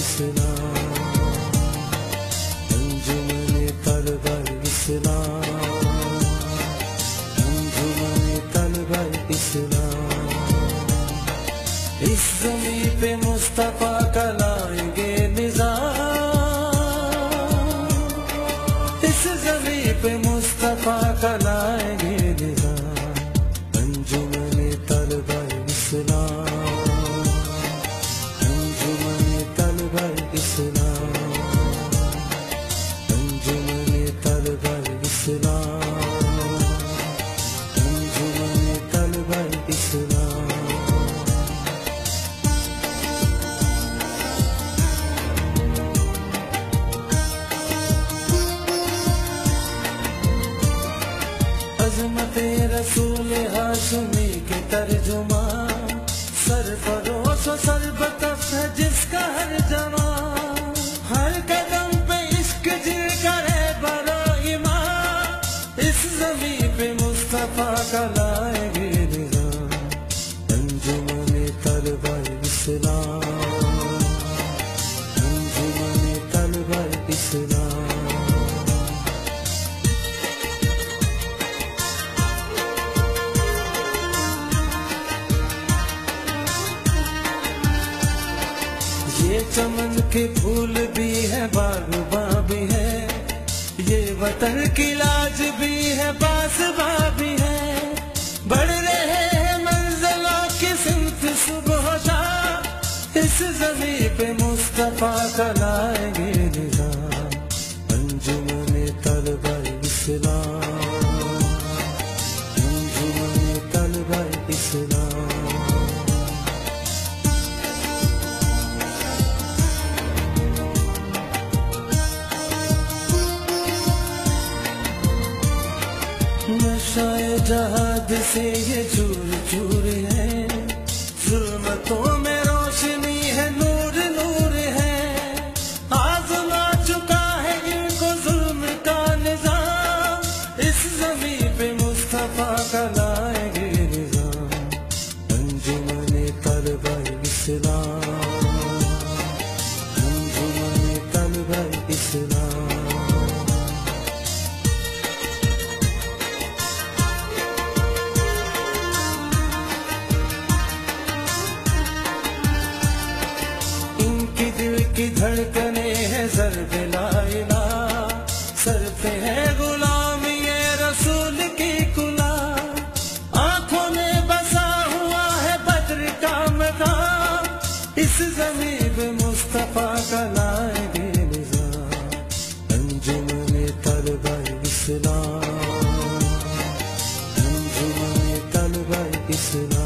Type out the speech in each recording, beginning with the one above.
इस्लाम, अंजुमन तलबा इस्लाम, अंजुमन तलबा इस्लाम। इस ज़मीं पे मुस्तफा का लाएंगे निज़ाम, इस ज़मीं पे मुस्तफा का लाएंगे निज़ाम। अंजुमन तलबा इस्लाम, अंजुमन तलबा इस्लाम, अंजुमन तलबा इस्लाम, अंजुमन तलबा इस्लाम। अज़मते रसूल हाशमी के तर्जुमा, सरफरोश सरबतफ है जिसका हर जमा। हर कदम पे इश्क जिनका है बड़ा ईमान, इस ज़मीं पे मुस्तफा का लाएंगे निज़ाम। अंजुमन तलबा इस्लाम, अंजुमन तलबा इस्लाम। ये चमन के फूल भी है, बागबा भी है, ये वतन की लाज भी है, बासबा भी है। बढ़ रहे हैं मंजिलों की सिमत सुबह शाम, इस ज़मीं पे मुस्तफा का लाएंगे निज़ाम। अंजुमन तलबा इस्लाम, अंजुमन तलबा इस्लाम। नशाए जहाद से ये चूर चूर है, ज़ुल्मतों में रोशनी है, नूर नूर है। आज़मा चुका है इनको ज़ुल्म का निज़ाम, इस ज़मीं पे मुस्तफा का लाएंगे निज़ाम। अंजुमन तलबा इस्लाम, अंजुमन तलबा इस्लाम। की धड़कने हैं सर पे ला इलाहा, सर पे है गुलामी ये रसूल की कुला। आंखों में बसा हुआ है बद्र का मकाम, इस ज़मीं पे मुस्तफा का लाएंगे निज़ाम। अंजुमन तलबा इस्लाम, अंजुमन तलबा इस्लाम।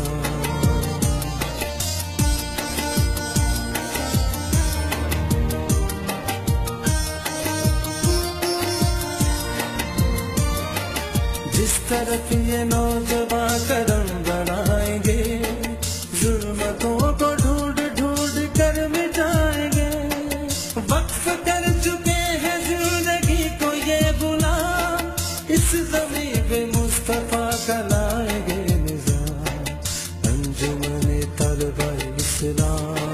जिस तरफ ये नौजवान कदम बढ़ाएंगे, ज़ुल्मतों को ढूंढ ढूंढ कर मिटाएंगे। वक्फ कर चुके हैं ज़िंदगी को ये गुलाम, इस ज़मीं पे मुस्तफा का लाएंगे निज़ाम। अंजुमन तलबा इस्लाम,